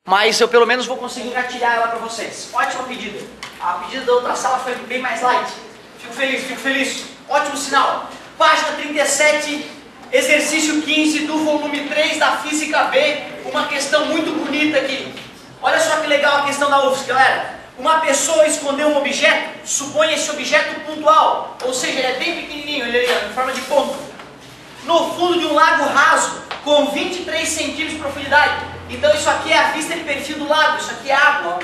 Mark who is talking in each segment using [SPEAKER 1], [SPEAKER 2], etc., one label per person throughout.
[SPEAKER 1] mas eu pelo menos vou conseguir engatilhar ela para vocês. Ótima pedida. A pedida da outra sala foi bem mais light. Fico feliz, fico feliz. Ótimo sinal. Página 37, exercício 15 do volume 3 da Física B. Uma questão muito bonita aqui. Olha só que legal a questão da UFSC, galera. Uma pessoa escondeu um objeto, suponha esse objeto pontual, ou seja, ele é bem pequenininho, ele é em forma de ponto, no fundo de um lago raso, com 23 centímetros de profundidade. Então isso aqui é a vista de perfil do lago, isso aqui é água.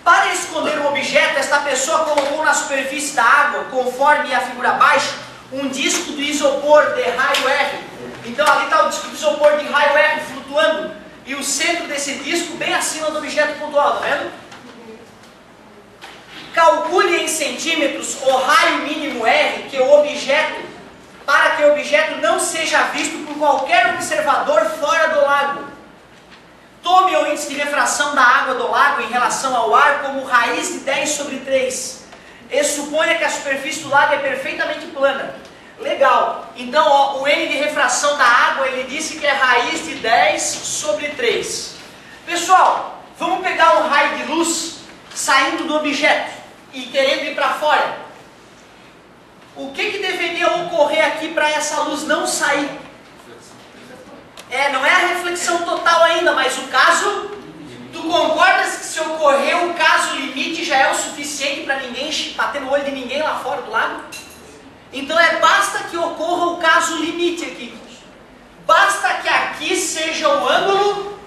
[SPEAKER 1] Para esconder o objeto, esta pessoa colocou na superfície da água, conforme a figura abaixo, um disco de isopor de raio R. Então ali está o disco de isopor de raio R flutuando, e o centro desse disco bem acima do objeto pontual, tá vendo? Calcule em centímetros o raio mínimo R que o objeto, para que o objeto não seja visto por qualquer observador fora do lago. Tome o índice de refração da água do lago em relação ao ar como raiz de 10 sobre 3. E suponha que a superfície do lago é perfeitamente plana. Legal. Então, ó, o N de refração da água, ele disse que é raiz de 10 sobre 3. Pessoal, vamos pegar um raio de luz saindo do objeto e querendo ir para fora. O que deveria ocorrer aqui para essa luz não sair? Não é a reflexão total ainda, mas o caso, tu concordas que se ocorrer o caso limite já é o suficiente para ninguém bater no olho de ninguém lá fora do lago? Então basta que ocorra o caso limite aqui. Basta que aqui seja o ângulo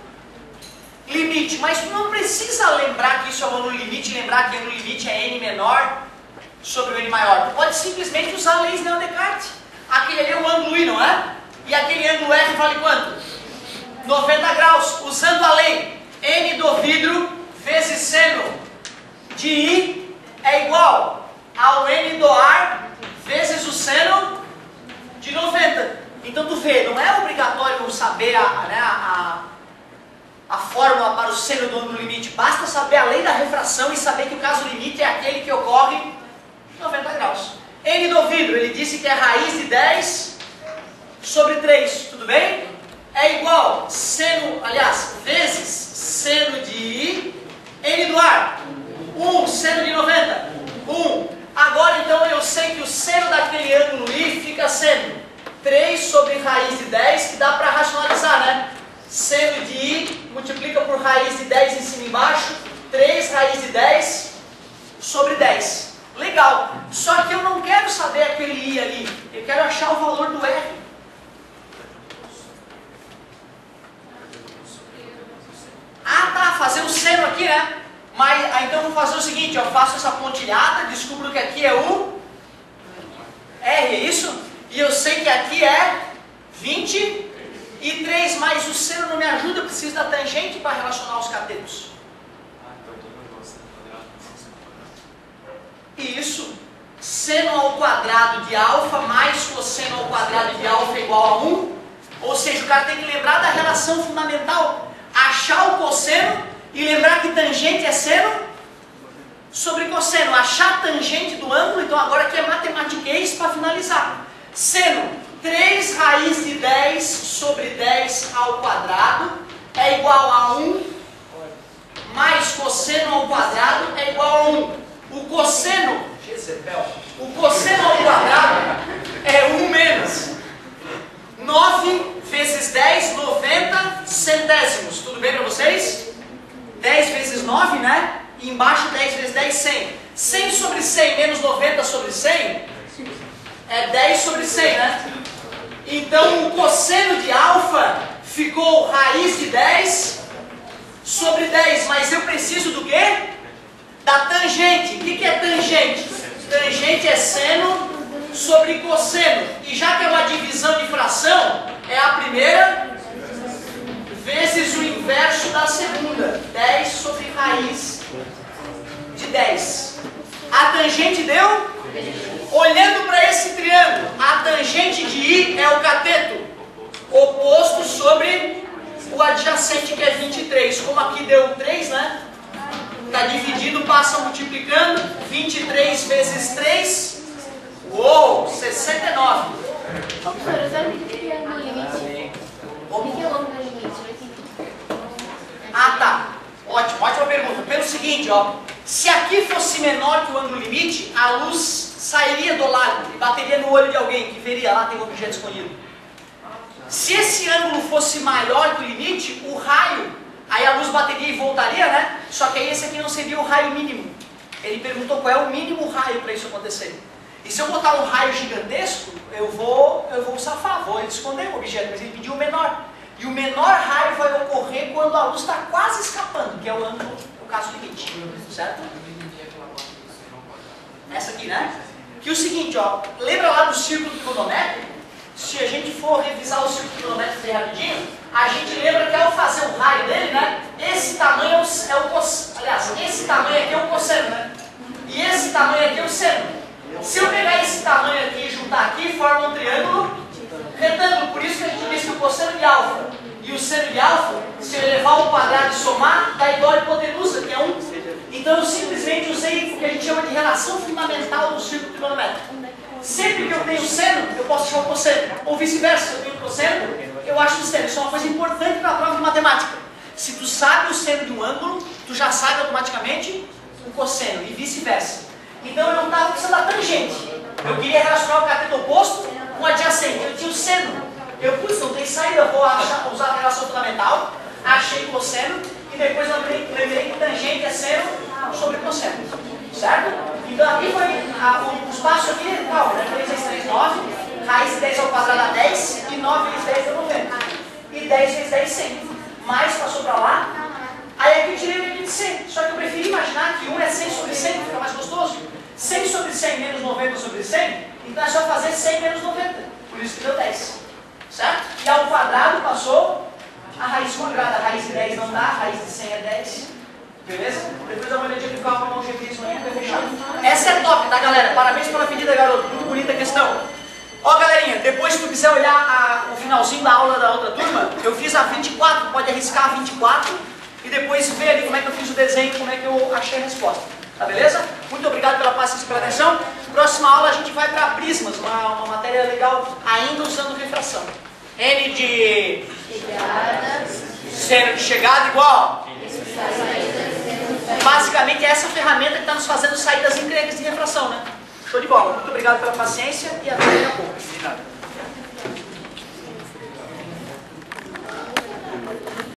[SPEAKER 1] limite, mas tu não precisa lembrar que isso é o ângulo limite, lembrar que o ângulo limite é N menor sobre o N maior. Tu pode simplesmente usar a lei de Descartes. Aquele ali é o ângulo I, não é? E aquele ângulo R vale quanto? 90 graus. Usando a lei N do vidro vezes seno de I é igual ao N do ar vezes o seno de 90. Então tu vê, não é obrigatório saber a fórmula para o seno do ângulo limite. Basta saber a lei da refração e saber que o caso limite é aquele que ocorre 90 graus. N do vidro, ele disse que é raiz de 10 sobre 3, tudo bem? É igual seno, aliás, vezes seno de I, N do ar, 1, seno de 90, 1. Agora então eu sei que o seno daquele ângulo I fica sendo 3 sobre raiz de 10, que dá para racionalizar, né? Seno de I multiplica por raiz de 10 em cima e embaixo, 3 raiz de 10 sobre 10. Legal, só que eu não quero saber aquele I ali, eu quero achar o valor do R. Ah tá, fazer o seno aqui, né? Mas então eu vou fazer o seguinte, eu faço essa pontilhada, descubro que aqui é o R, é isso? E eu sei que aqui é 23, mas o seno não me ajuda, eu preciso da tangente para relacionar os catetos. Isso, seno ao quadrado de alfa mais cosseno ao quadrado de alfa é igual a 1. Ou seja, o cara tem que lembrar da relação fundamental, achar o cosseno e lembrar que tangente é seno sobre cosseno. Achar a tangente do ângulo, então agora aqui é matematiquês para finalizar. Seno, 3 raiz de 10 sobre 10 ao quadrado é igual a 1, mais cosseno ao quadrado é igual a 1. O cosseno ao quadrado é 1 menos 9 vezes 10, 90 centésimos. Tudo bem para vocês? 10 vezes 9, né? E embaixo 10 vezes 10, 100. 100 sobre 100 menos 90 sobre 100 é 10 sobre 100, né? Então o cosseno de alfa ficou raiz de 10 sobre 10. Mas eu preciso do quê? Da tangente. O que é tangente? Tangente é seno sobre cosseno. E já que é uma divisão de fração, é a primeira vezes o inverso da segunda. 10 sobre raiz de 10. A tangente deu? Olhando para esse triângulo, a tangente de I é o cateto oposto sobre o adjacente, que é 23. Como aqui deu 3, né? Está dividido, passa multiplicando. 23 vezes 3. Uou, 69.
[SPEAKER 2] Professora, sabe o que é ângulo limite? O que é o ângulo limite?
[SPEAKER 1] Ah, seguinte, ó. Se aqui fosse menor que o ângulo limite, a luz sairia do lago e bateria no olho de alguém que veria lá, tem um objeto escondido. Se esse ângulo fosse maior que o limite, o raio, aí a luz bateria e voltaria, né? Só que aí esse aqui não seria o raio mínimo. Ele perguntou qual é o mínimo raio para isso acontecer. E se eu botar um raio gigantesco, eu vou safar, vou esconder o objeto, mas ele pediu o menor. E o menor raio vai ocorrer quando a luz está quase escapando, que é o ângulo, o caso limite, certo? Essa aqui, né? Que é o seguinte, ó, lembra lá do círculo trigonométrico? Se a gente for revisar o círculo trigonométrico bem rapidinho, a gente lembra que ao fazer o raio dele, né? Esse tamanho é o cosseno. Aliás, esse tamanho aqui é o cosseno, né? E esse tamanho aqui é o seno. Se eu pegar esse tamanho aqui e juntar aqui, forma um triângulo retângulo. Por isso que a gente diz que o cosseno de alfa e o seno de alfa, se eu elevar ao quadrado e somar, dá igual a hipotenusa, que é 1. Então eu simplesmente usei o que a gente chama de relação fundamental do círculo trigonométrico. Sempre que eu tenho seno, eu posso achar o cosseno. Ou vice-versa, se eu tenho cosseno, eu acho o seno. Isso é uma coisa importante para a prova de matemática. Se tu sabe o seno de um ângulo, tu já sabe automaticamente o cosseno, e vice-versa. Então eu não estava precisando da tangente. Eu queria relacionar o cateto oposto com o adjacente. Eu tinha o seno. Eu, putz, não tem saída, eu vou usar a relação fundamental, achei o cosseno, e depois lembrei que tangente é seno sobre cosseno. Certo? Então aqui foi os passos aqui, calma, né? 3 vezes 3, 9, raiz de 10 ao quadrado dá 10, e 9 vezes 10 dá 90. E 10 vezes 10, 100. Mais passou para lá, aí aqui eu tirei o limite de 100. Só que eu preferi imaginar que 1 é 100 sobre 100, fica mais gostoso. 100 sobre 100 menos 90 sobre 100, então é só fazer 100 menos 90. Por isso que deu 10. Certo? E ao quadrado passou a raiz quadrada. A raiz de 10 não dá, a raiz de 100 é 10. Beleza? Depois dá uma olhadinha de cálculo, não jeito isso aí, vai fechar. Essa é top, tá, galera? Parabéns pela pedida, garoto. Muito bonita a questão. Ó, galerinha, depois se tu quiser olhar o finalzinho da aula da outra turma, eu fiz a 24, pode arriscar a 24 e depois ver ali como é que eu fiz o desenho, como é que eu achei a resposta. Tá beleza? Muito obrigado pela paciência e pela atenção. Próxima aula a gente vai para prismas, uma matéria legal, ainda usando refração. N de seno de chegada igual. Basicamente é essa ferramenta que está nos fazendo sair das encrencas de refração, né? Show de bola. Muito obrigado pela paciência e até daqui a pouco.